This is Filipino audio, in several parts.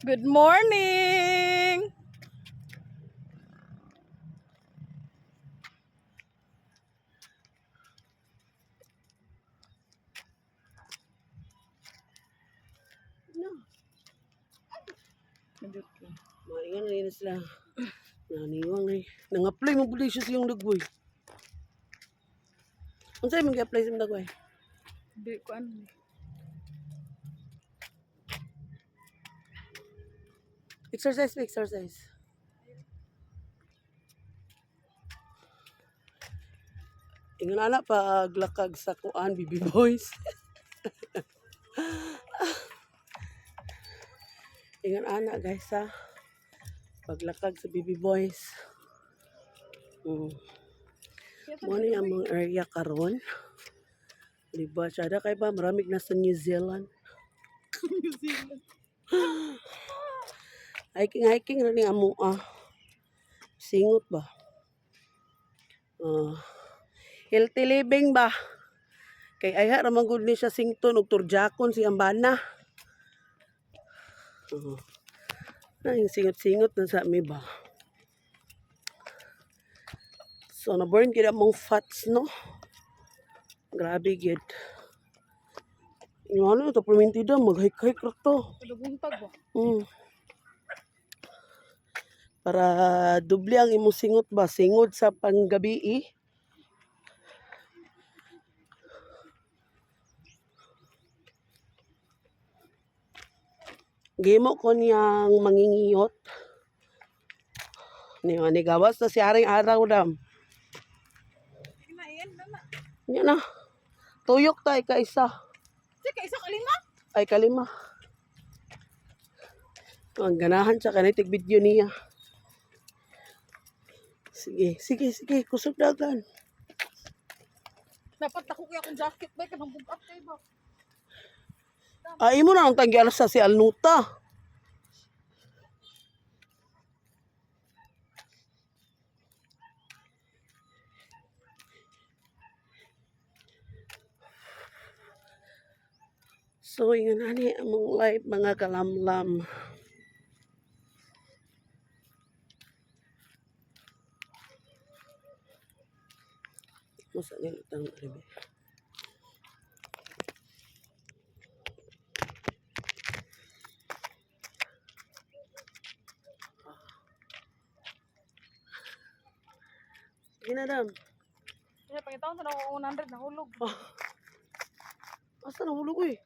Good morning! Maingan na yun sila. Naniwang na nang-apply mo pala siya siyang dagboy. Ano sa'yo mag-apply sa dagboy? Di ko ano. Exercise. Ingon anak paglakag sa kuan, baby boys. Ingon anak guys ha. Paglakag sa baby boys. Muna yung mga area karon. Diba, tsada kay ba? Maraming nasa New Zealand. New Zealand. Hiking rin ang amo singot ba? Healthy living ba? Kay ay ramang gud ni siya sington og turjakon si Ambana. Na yung singot-singot na sa mi ba? So na-burn kita mong fats no? Grabe gid. Yung ano ito, permentida, mag-hike-hike ra to. Padabuntag ba? Para doble ang imong singot ba? Singod sa panggabi Gimo ko niyang mangingiyot. Ni gawas na si Aring Araw dam. Kinain na na. Yan na. Tuyok tay ka isa. Sige, isa kalima? Ay kalima. Ang ganahan siya kanitig video niya. Sige. Kusog dagan. Dapat ako kaya akong jacket ba? Kanang bugat kayo ba? Ay mo na ang tanggi alas sa si Alnuta. So, yun ani among live mga kalamlam. Masa nila itang ribe. Ginadam. Kaya pangitaon sa ako 100 nahulog. Asa nahulog eh?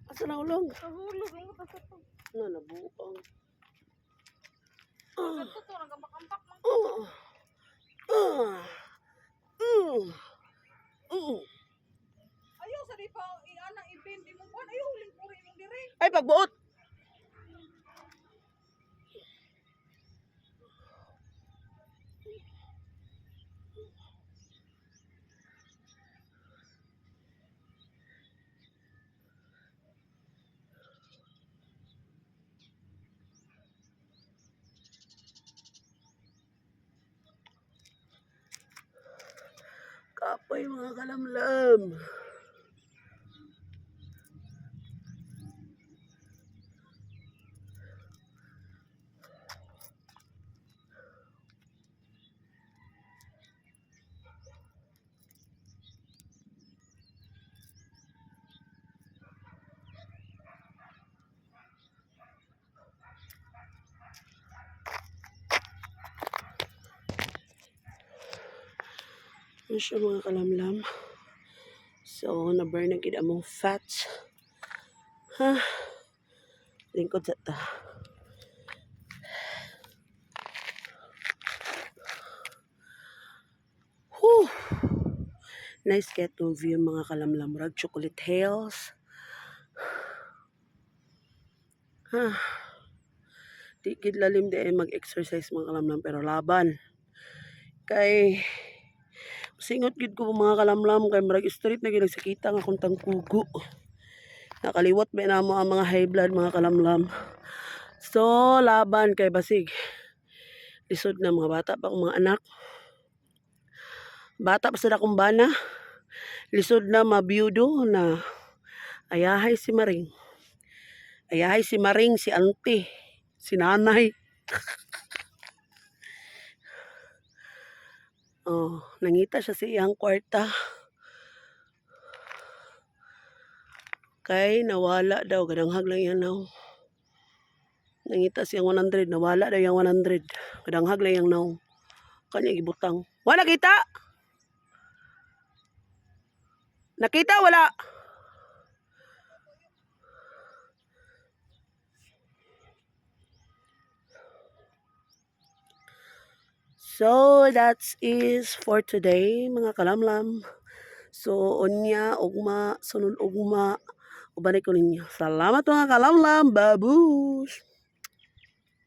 Asa nahulog? Nahulog ang mata sa to. Nabuang. Ito to, nagambak-ambak lang. Ayaw sa di pa ianang i-bend mo buwan. Ayaw huling puri mong diri. Ay, pagbuot! Kapoy mga kalamlam. Ano siya mga kalamlam? So, na-burn na gid among fats. Ha? Lingkod sa ta. Whew! Nice get to view mga kalamlam. Rag chocolate hills. Ha? Di gid lalim di ay mag-exercise mga kalamlam pero laban. Kay singot gid ko mga kalamlam kay murag street na gid nagsakita nga akong tangkugo. Nakaliwat ba na mo ang mga high blood mga kalamlam. So laban kay basig. Lisod na mga bata pa akong mga anak. Bata pa sa akong bana. Lisod na mabiyudo na ayahay si Maring. Ayahay si Maring, si auntie, si nanay. Oh, nangita siya sa iyang kwarta. Kay nawala daw, gadanghag lang yan now. Nangita siyang 100, nawala daw yung 100. Gadanghag lang yung now. Kanya gibutang. Wala kita? Nakita wala? So, that's is for today, mga kalamlam. So, unya, ugma, sunod ugma, ubanay ko ninyo. Salamat mga kalamlam, babush!